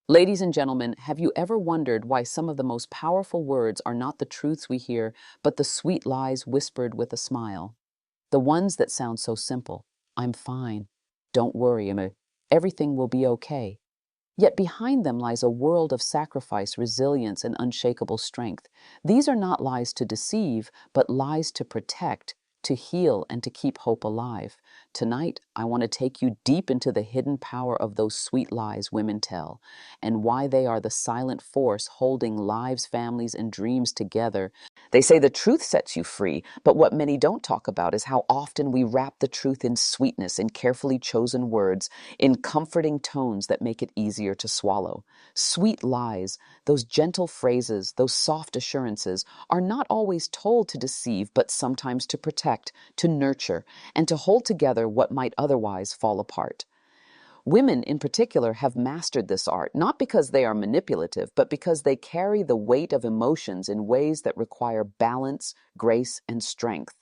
Ladies and gentlemen, have you ever wondered why some of the most powerful words are not the truths we hear, but the sweet lies whispered with a smile? The ones that sound so simple. I'm fine. Don't worry, everything will be okay. Yet behind them lies a world of sacrifice, resilience, and unshakable strength. These are not lies to deceive, but lies to protect, to heal, and to keep hope alive. Tonight, I want to take you deep into the hidden power of those sweet lies women tell, and why they are the silent force holding lives, families, and dreams together. They say the truth sets you free, but what many don't talk about is how often we wrap the truth in sweetness, in carefully chosen words, in comforting tones that make it easier to swallow. Sweet lies, those gentle phrases, those soft assurances, are not always told to deceive, but sometimes to protect, to nurture, and to hold together what might otherwise fall apart. Women, in particular, have mastered this art, not because they are manipulative, but because they carry the weight of emotions in ways that require balance, grace, and strength.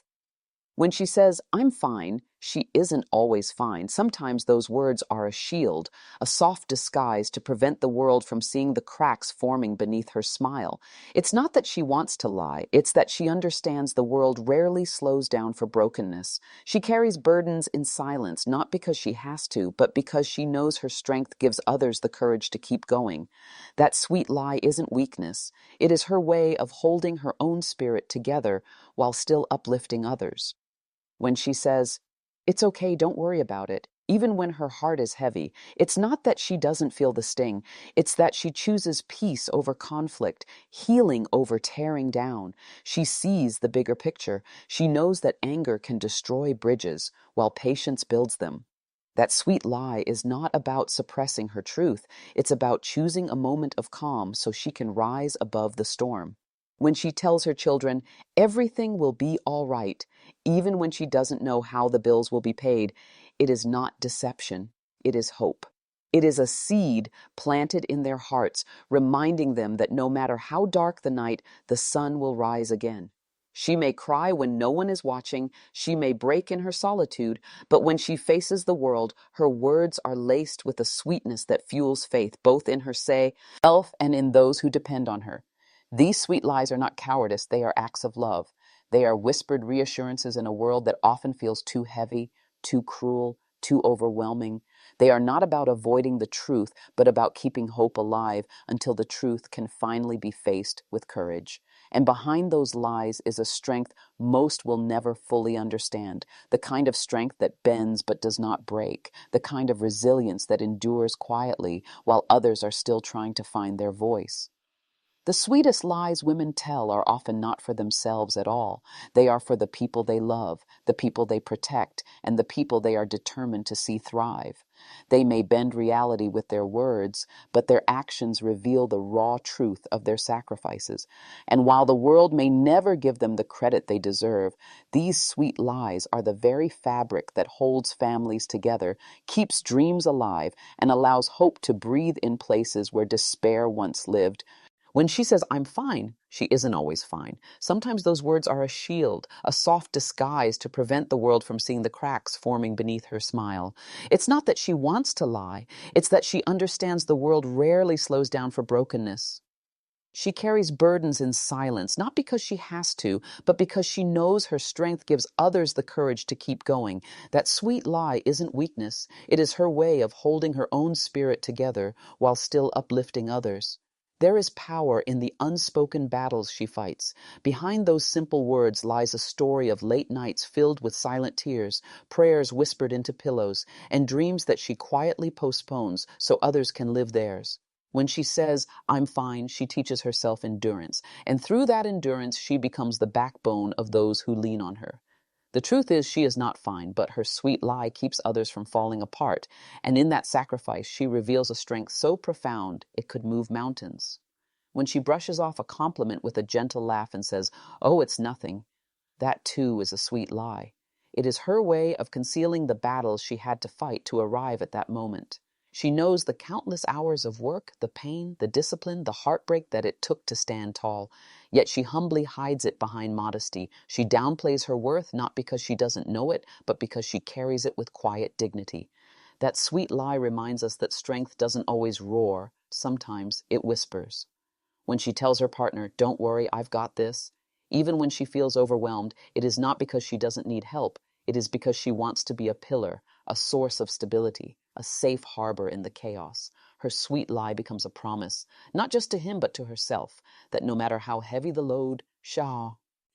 When she says, I'm fine, she isn't always fine. Sometimes those words are a shield, a soft disguise to prevent the world from seeing the cracks forming beneath her smile. It's not that she wants to lie, it's that she understands the world rarely slows down for brokenness. She carries burdens in silence, not because she has to, but because she knows her strength gives others the courage to keep going. That sweet lie isn't weakness. It is her way of holding her own spirit together while still uplifting others. When she says, it's okay, don't worry about it, even when her heart is heavy, it's not that she doesn't feel the sting. It's that she chooses peace over conflict, healing over tearing down. She sees the bigger picture. She knows that anger can destroy bridges while patience builds them. That sweet lie is not about suppressing her truth. It's about choosing a moment of calm so she can rise above the storm. When she tells her children, everything will be all right, even when she doesn't know how the bills will be paid, it is not deception, it is hope. It is a seed planted in their hearts, reminding them that no matter how dark the night, the sun will rise again. She may cry when no one is watching, she may break in her solitude, but when she faces the world, her words are laced with a sweetness that fuels faith, both in herself and in those who depend on her. These sweet lies are not cowardice, they are acts of love. They are whispered reassurances in a world that often feels too heavy, too cruel, too overwhelming. They are not about avoiding the truth, but about keeping hope alive until the truth can finally be faced with courage. And behind those lies is a strength most will never fully understand, the kind of strength that bends but does not break, the kind of resilience that endures quietly while others are still trying to find their voice. The sweetest lies women tell are often not for themselves at all. They are for the people they love, the people they protect, and the people they are determined to see thrive. They may bend reality with their words, but their actions reveal the raw truth of their sacrifices. And while the world may never give them the credit they deserve, these sweet lies are the very fabric that holds families together, keeps dreams alive, and allows hope to breathe in places where despair once lived. When she says, I'm fine, she isn't always fine. Sometimes those words are a shield, a soft disguise to prevent the world from seeing the cracks forming beneath her smile. It's not that she wants to lie, it's that she understands the world rarely slows down for brokenness. She carries burdens in silence, not because she has to, but because she knows her strength gives others the courage to keep going. That sweet lie isn't weakness. It is her way of holding her own spirit together while still uplifting others. There is power in the unspoken battles she fights. Behind those simple words lies a story of late nights filled with silent tears, prayers whispered into pillows, and dreams that she quietly postpones so others can live theirs. When she says, I'm fine, she teaches herself endurance. And through that endurance, she becomes the backbone of those who lean on her. The truth is, she is not fine, but her sweet lie keeps others from falling apart. And in that sacrifice, she reveals a strength so profound it could move mountains. When she brushes off a compliment with a gentle laugh and says, oh, it's nothing, that too is a sweet lie. It is her way of concealing the battles she had to fight to arrive at that moment. She knows the countless hours of work, the pain, the discipline, the heartbreak that it took to stand tall. Yet she humbly hides it behind modesty. She downplays her worth not because she doesn't know it, but because she carries it with quiet dignity. That sweet lie reminds us that strength doesn't always roar. Sometimes it whispers. When she tells her partner, "Don't worry, I've got this," even when she feels overwhelmed, it is not because she doesn't need help. It is because she wants to be a pillar, a source of stability, a safe harbor in the chaos. Her sweet lie becomes a promise, not just to him but to herself, that no matter how heavy the load,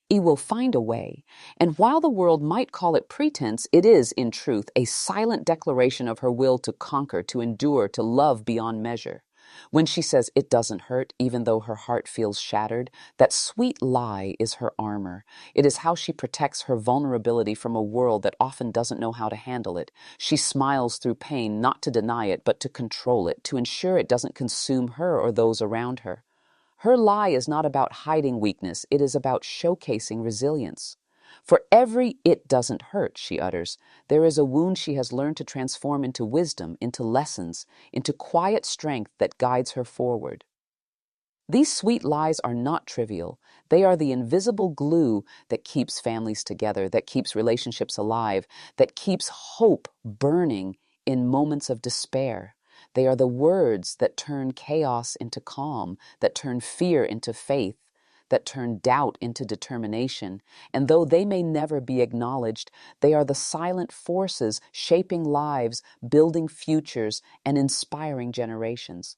he will find a way. And while the world might call it pretense, it is, in truth, a silent declaration of her will to conquer, to endure, to love beyond measure. When she says it doesn't hurt, even though her heart feels shattered, that sweet lie is her armor. It is how she protects her vulnerability from a world that often doesn't know how to handle it. She smiles through pain, not to deny it, but to control it, to ensure it doesn't consume her or those around her. Her lie is not about hiding weakness, it is about showcasing resilience. For every "it doesn't hurt," she utters, there is a wound she has learned to transform into wisdom, into lessons, into quiet strength that guides her forward. These sweet lies are not trivial. They are the invisible glue that keeps families together, that keeps relationships alive, that keeps hope burning in moments of despair. They are the words that turn chaos into calm, that turn fear into faith, that turn doubt into determination. And though they may never be acknowledged, they are the silent forces shaping lives, building futures, and inspiring generations.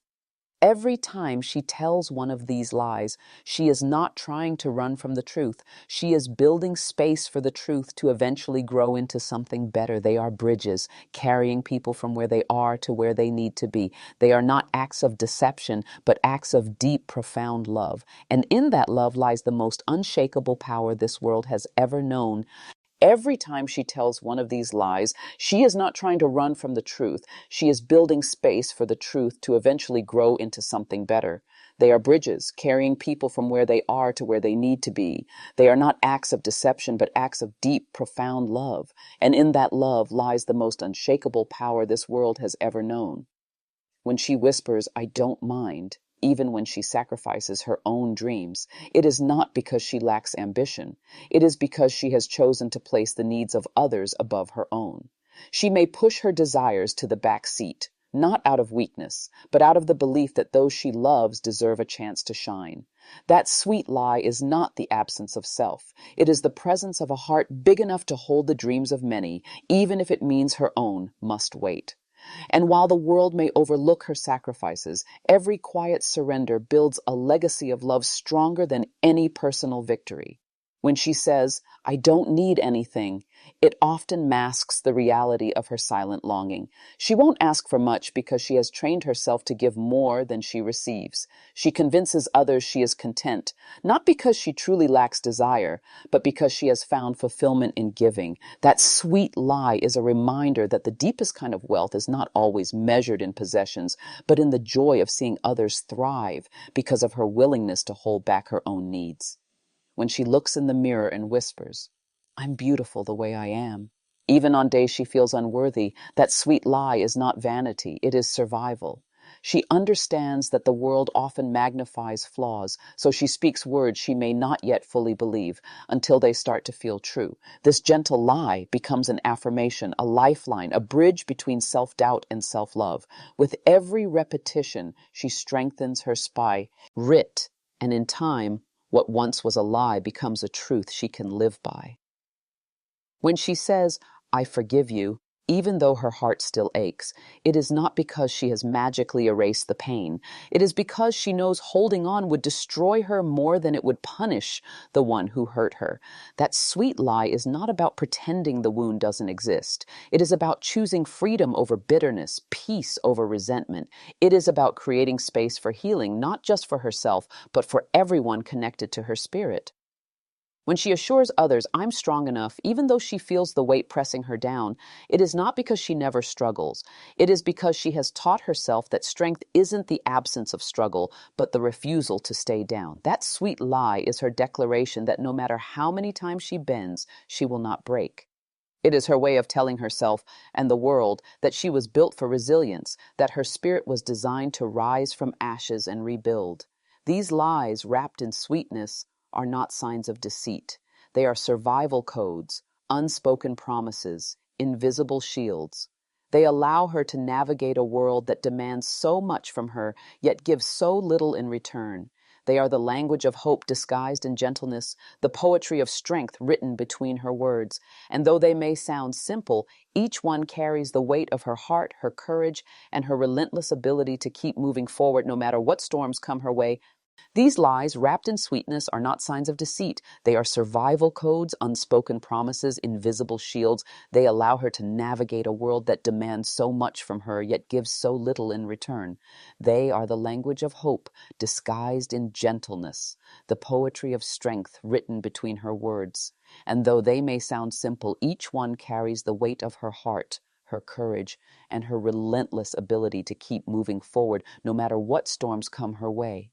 Every time she tells one of these lies, she is not trying to run from the truth. She is building space for the truth to eventually grow into something better. They are bridges, carrying people from where they are to where they need to be. They are not acts of deception, but acts of deep, profound love. And in that love lies the most unshakable power this world has ever known. Every time she tells one of these lies, she is not trying to run from the truth. She is building space for the truth to eventually grow into something better. They are bridges, carrying people from where they are to where they need to be. They are not acts of deception, but acts of deep, profound love. And in that love lies the most unshakable power this world has ever known. When she whispers, "I don't mind," even when she sacrifices her own dreams, it is not because she lacks ambition. It is because she has chosen to place the needs of others above her own. She may push her desires to the back seat, not out of weakness, but out of the belief that those she loves deserve a chance to shine. That sweet lie is not the absence of self. It is the presence of a heart big enough to hold the dreams of many, even if it means her own must wait. And while the world may overlook her sacrifices, every quiet surrender builds a legacy of love stronger than any personal victory. When she says, "I don't need anything," it often masks the reality of her silent longing. She won't ask for much because she has trained herself to give more than she receives. She convinces others she is content, not because she truly lacks desire, but because she has found fulfillment in giving. That sweet lie is a reminder that the deepest kind of wealth is not always measured in possessions, but in the joy of seeing others thrive because of her willingness to hold back her own needs. When she looks in the mirror and whispers, "I'm beautiful the way I am," even on days she feels unworthy, that sweet lie is not vanity, it is survival. She understands that the world often magnifies flaws, so she speaks words she may not yet fully believe until they start to feel true. This gentle lie becomes an affirmation, a lifeline, a bridge between self-doubt and self-love. With every repetition, she strengthens her spy, writ, and in time, what once was a lie becomes a truth she can live by. When she says, "I forgive you," even though her heart still aches, it is not because she has magically erased the pain. It is because she knows holding on would destroy her more than it would punish the one who hurt her. That sweet lie is not about pretending the wound doesn't exist. It is about choosing freedom over bitterness, peace over resentment. It is about creating space for healing, not just for herself, but for everyone connected to her spirit. When she assures others, "I'm strong enough," even though she feels the weight pressing her down, it is not because she never struggles. It is because she has taught herself that strength isn't the absence of struggle, but the refusal to stay down. That sweet lie is her declaration that no matter how many times she bends, she will not break. It is her way of telling herself and the world that she was built for resilience, that her spirit was designed to rise from ashes and rebuild. These lies, wrapped in sweetness, are not signs of deceit. They are survival codes, unspoken promises, invisible shields. They allow her to navigate a world that demands so much from her, yet gives so little in return. They are the language of hope disguised in gentleness, the poetry of strength written between her words. And though they may sound simple, each one carries the weight of her heart, her courage, and her relentless ability to keep moving forward no matter what storms come her way. These lies, wrapped in sweetness, are not signs of deceit. They are survival codes, unspoken promises, invisible shields. They allow her to navigate a world that demands so much from her, yet gives so little in return. They are the language of hope, disguised in gentleness, the poetry of strength written between her words. And though they may sound simple, each one carries the weight of her heart, her courage, and her relentless ability to keep moving forward no matter what storms come her way.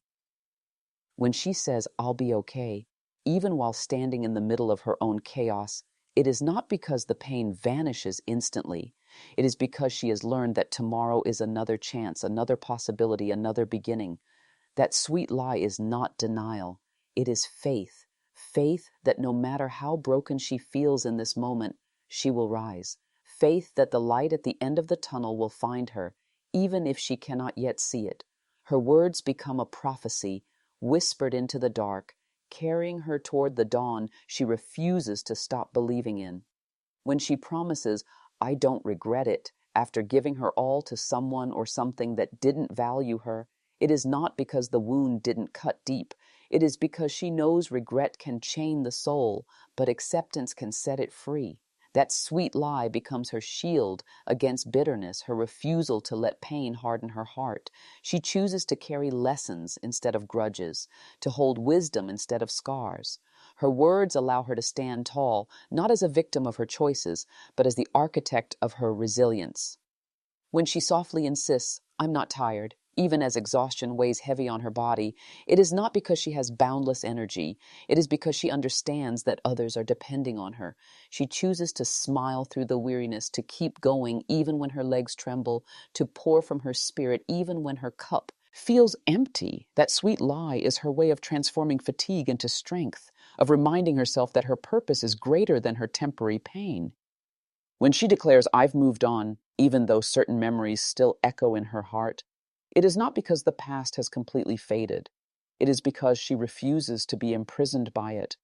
When she says, "I'll be okay," even while standing in the middle of her own chaos, it is not because the pain vanishes instantly. It is because she has learned that tomorrow is another chance, another possibility, another beginning. That sweet lie is not denial. It is faith. Faith that no matter how broken she feels in this moment, she will rise. Faith that the light at the end of the tunnel will find her, even if she cannot yet see it. Her words become a prophecy, whispered into the dark, carrying her toward the dawn she refuses to stop believing in. When she promises, "I don't regret it," after giving her all to someone or something that didn't value her, it is not because the wound didn't cut deep. It is because she knows regret can chain the soul, but acceptance can set it free. That sweet lie becomes her shield against bitterness, her refusal to let pain harden her heart. She chooses to carry lessons instead of grudges, to hold wisdom instead of scars. Her words allow her to stand tall, not as a victim of her choices, but as the architect of her resilience. When she softly insists, "I'm not tired," even as exhaustion weighs heavy on her body, it is not because she has boundless energy. It is because she understands that others are depending on her. She chooses to smile through the weariness, to keep going even when her legs tremble, to pour from her spirit even when her cup feels empty. That sweet lie is her way of transforming fatigue into strength, of reminding herself that her purpose is greater than her temporary pain. When she declares, "I've moved on," even though certain memories still echo in her heart, it is not because the past has completely faded. It is because she refuses to be imprisoned by it.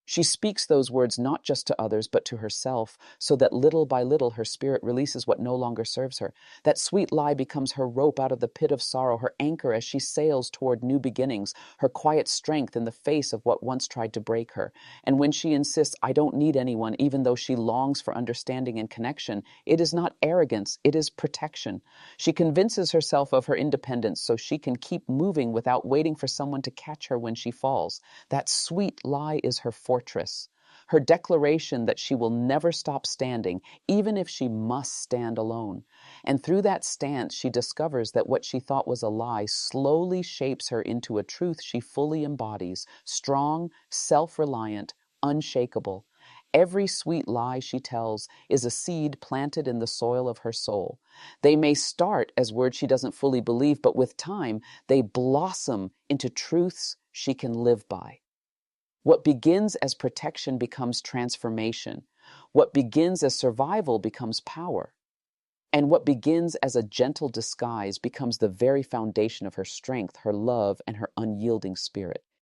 She speaks those words not just to others, but to herself, so that little by little her spirit releases what no longer serves her. That sweet lie becomes her rope out of the pit of sorrow, her anchor as she sails toward new beginnings, her quiet strength in the face of what once tried to break her. And when she insists, "I don't need anyone," even though she longs for understanding and connection, it is not arrogance, it is protection. She convinces herself of her independence so she can keep moving without waiting for someone to catch her when she falls. That sweet lie is her fortress, her declaration that she will never stop standing, even if she must stand alone. And through that stance, she discovers that what she thought was a lie slowly shapes her into a truth she fully embodies, strong, self-reliant, unshakable. Every sweet lie she tells is a seed planted in the soil of her soul. They may start as words she doesn't fully believe, but with time, they blossom into truths she can live by. What begins as protection becomes transformation. What begins as survival becomes power. And what begins as a gentle disguise becomes the very foundation of her strength, her love, and her unyielding spirit.